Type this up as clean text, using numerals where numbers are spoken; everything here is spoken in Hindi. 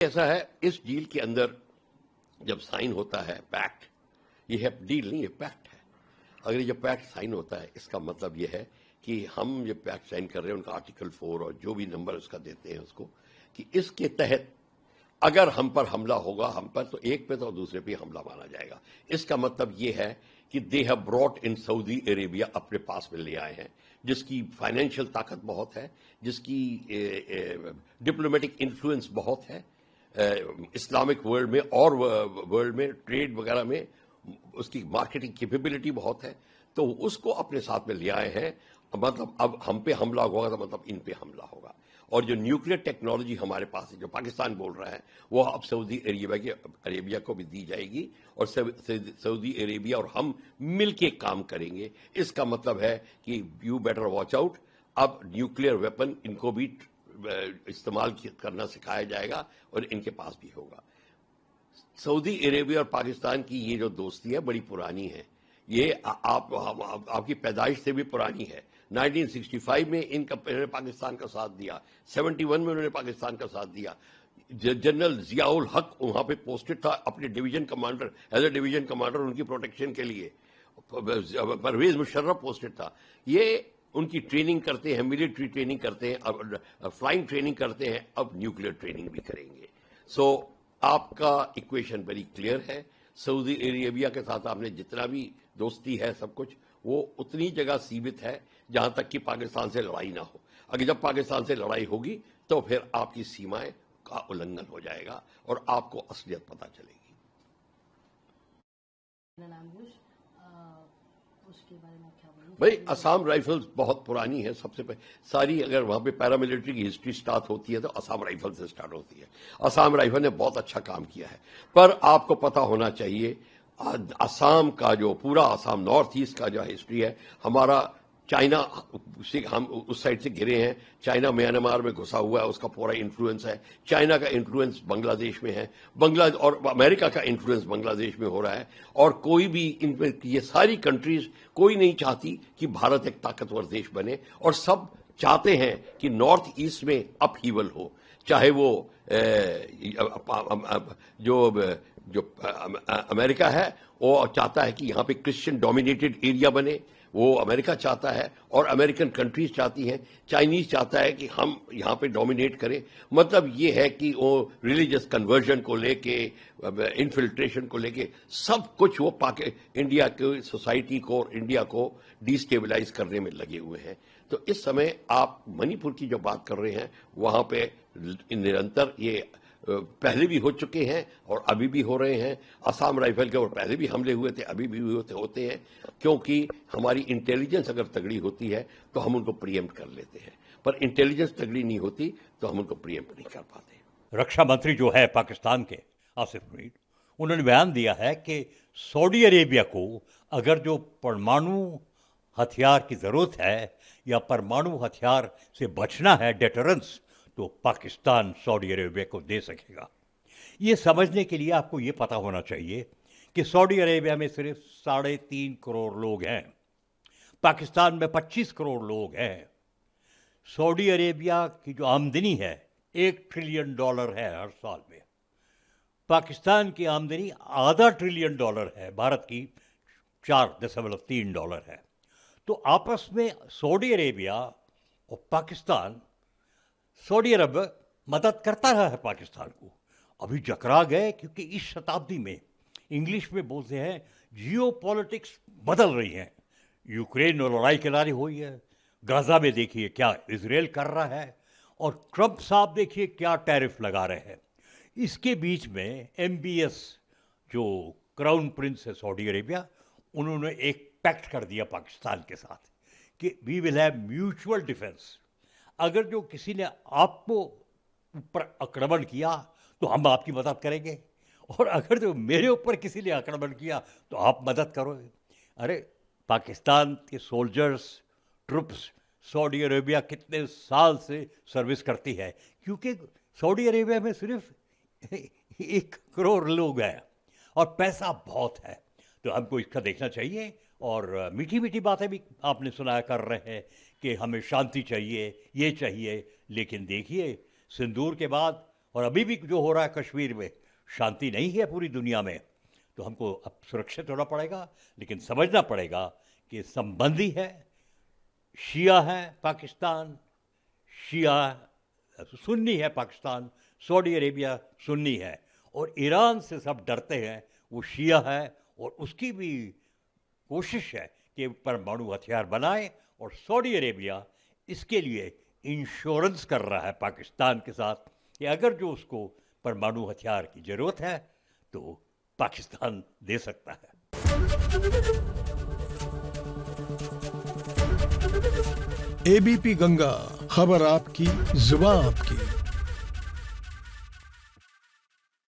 ऐसा है, इस डील के अंदर जब साइन होता है पैक्ट, ये है डील नहीं, ये पैक्ट है। अगर ये पैक्ट साइन होता है, इसका मतलब ये है कि हम ये पैक्ट साइन कर रहे हैं, उनका आर्टिकल 4 और जो भी नंबर उसका देते हैं उसको, कि इसके तहत अगर हम पर हमला होगा, हम पर तो एक पे तो दूसरे पे हमला माना जाएगा। इसका मतलब ये है कि they have brought in Saudi Arabia, अपने पास में ले आए हैं, जिसकी फाइनेंशियल ताकत बहुत है, जिसकी डिप्लोमेटिक इन्फ्लुएंस बहुत है इस्लामिक वर्ल्ड में और वर्ल्ड में, ट्रेड वगैरह में उसकी मार्केटिंग कैपेबिलिटी बहुत है, तो उसको अपने साथ में ले आए हैं। मतलब अब हम पे हमला होगा तो मतलब इन पे हमला होगा। और जो न्यूक्लियर टेक्नोलॉजी हमारे पास है, जो पाकिस्तान बोल रहा है, वो अब सऊदी अरेबिया को भी दी जाएगी और सऊदी अरेबिया और हम मिलके काम करेंगे। इसका मतलब है कि यू बेटर वॉच आउट। अब न्यूक्लियर वेपन इनको भी इस्तेमाल करना सिखाया जाएगा और इनके पास भी होगा। सऊदी अरेबिया और पाकिस्तान की ये जो दोस्ती है बड़ी पुरानी है। ये आपकी पैदाइश से भी पुरानी है। 1965 में इनका पाकिस्तान का साथ दिया, 71 में उन्होंने पाकिस्तान का साथ दिया। जनरल जियाउल हक वहां पे पोस्टेड था अपने division commander, as a division commander उनकी प्रोटेक्शन के लिए। परवेज मुशर्रफ पोस्टेड था। ये उनकी ट्रेनिंग करते हैं, मिलिट्री ट्रेनिंग करते हैं, अब फ्लाइंग ट्रेनिंग करते हैं, अब न्यूक्लियर ट्रेनिंग भी करेंगे। सो आपका इक्वेशन वेरी क्लियर है। सऊदी अरेबिया के साथ आपने जितना भी दोस्ती है, सब कुछ वो उतनी जगह सीमित है जहां तक कि पाकिस्तान से लड़ाई ना हो। अगर जब पाकिस्तान से लड़ाई होगी तो फिर आपकी सीमाएं का उल्लंघन हो जाएगा और आपको असलियत पता चलेगी। उसके बारे में क्या बोलूं? भाई, असम राइफल्स बहुत पुरानी है। सबसे पहले सारी, अगर वहां पे पैरामिलिट्री की हिस्ट्री स्टार्ट होती है तो असम राइफल से स्टार्ट होती है। असम राइफल ने बहुत अच्छा काम किया है, पर आपको पता होना चाहिए असम का जो पूरा असम नॉर्थ ईस्ट का जो हिस्ट्री है, हमारा चाइना से, हम उस साइड से घिरे हैं, चाइना म्यांमार में घुसा हुआ है, उसका पूरा इन्फ्लुएंस है। चाइना का इन्फ्लुएंस बांग्लादेश में है, बांग्लादेश और अमेरिका का इन्फ्लुएंस बांग्लादेश में हो रहा है। और कोई भी इनमें, ये सारी कंट्रीज कोई नहीं चाहती कि भारत एक ताकतवर देश बने, और सब चाहते हैं कि नॉर्थ ईस्ट में अपहीवल हो। चाहे वो जो अमेरिका है वो चाहता है कि यहां पे क्रिश्चियन डोमिनेटेड एरिया बने, वो अमेरिका चाहता है, और अमेरिकन कंट्रीज चाहती हैं। चाइनीज चाहता है कि हम यहां पे डोमिनेट करें। मतलब ये है कि वो रिलीजियस कन्वर्जन को लेके, इन्फिल्ट्रेशन को लेके, सब कुछ वो इंडिया की सोसाइटी को और इंडिया को डिस्टेबलाइज करने में लगे हुए हैं। तो इस समय आप मणिपुर की जो बात कर रहे हैं, वहां पे निरंतर ये पहले भी हो चुके हैं और अभी भी हो रहे हैं। असम राइफल के ऊपर पहले भी हमले हुए थे, अभी भी होते हैं, क्योंकि हमारी इंटेलिजेंस अगर तगड़ी होती है तो हम उनको प्रियम्प्ट कर लेते हैं, पर इंटेलिजेंस तगड़ी नहीं होती तो हम उनको प्रियम्प्ट नहीं कर पाते। रक्षा मंत्री जो है पाकिस्तान के, आसिफ मीर, उन्होंने बयान दिया है कि सऊदी अरेबिया को अगर जो परमाणु हथियार की ज़रूरत है या परमाणु हथियार से बचना है, डेटरेंस, तो पाकिस्तान सऊदी अरेबिया को दे सकेगा। ये समझने के लिए आपको ये पता होना चाहिए कि सऊदी अरेबिया में सिर्फ 3.5 करोड़ लोग हैं, पाकिस्तान में 25 करोड़ लोग हैं। सऊदी अरेबिया की जो आमदनी है $1 ट्रिलियन है हर साल में। पाकिस्तान की आमदनी $0.5 ट्रिलियन है, भारत की $4.3 है। तो आपस में सऊदी अरेबिया और पाकिस्तान, सऊदी अरब मदद करता रहा है पाकिस्तान को, अभी जकरा गए, क्योंकि इस शताब्दी में इंग्लिश में बोलते हैं जियो पॉलिटिक्स बदल रही हैं। यूक्रेन और लड़ाई की लड़ाई हुई है, गाजा में देखिए क्या इजराइल कर रहा है, और ट्रंप साहब देखिए क्या टैरिफ लगा रहे हैं। इसके बीच में MBS जो क्राउन प्रिंस है सऊदी अरेबिया, उन्होंने एक पैक्ट कर दिया पाकिस्तान के साथ कि we will have mutual defence. अगर जो किसी ने आपको ऊपर आक्रमण किया तो हम आपकी मदद करेंगे, और अगर जो मेरे ऊपर किसी ने आक्रमण किया तो आप मदद करोगे। अरे, पाकिस्तान के सोल्जर्स, ट्रुप्स सऊदी अरेबिया कितने साल से सर्विस करती है, क्योंकि सऊदी अरेबिया में सिर्फ 1 करोड़ लोग हैं और पैसा बहुत है। तो हमको इसका देखना चाहिए। और मीठी मीठी बातें भी आपने सुनाया कर रहे हैं कि हमें शांति चाहिए, ये चाहिए, लेकिन देखिए सिंदूर के बाद और अभी भी जो हो रहा है कश्मीर में, शांति नहीं है पूरी दुनिया में, तो हमको अब सुरक्षित होना पड़ेगा, लेकिन समझना पड़ेगा कि संबंधी है, शिया है पाकिस्तान, शिया सुन्नी है पाकिस्तान, सऊदी अरेबिया सुन्नी है, और ईरान से सब डरते हैं, वो शिया है, और उसकी भी कोशिश है कि परमाणु हथियार बनाए, और सऊदी अरेबिया इसके लिए इंश्योरेंस कर रहा है पाकिस्तान के साथ कि अगर जो उसको परमाणु हथियार की जरूरत है तो पाकिस्तान दे सकता है। एबीपी गंगा, खबर आपकी, जुबान आपकी।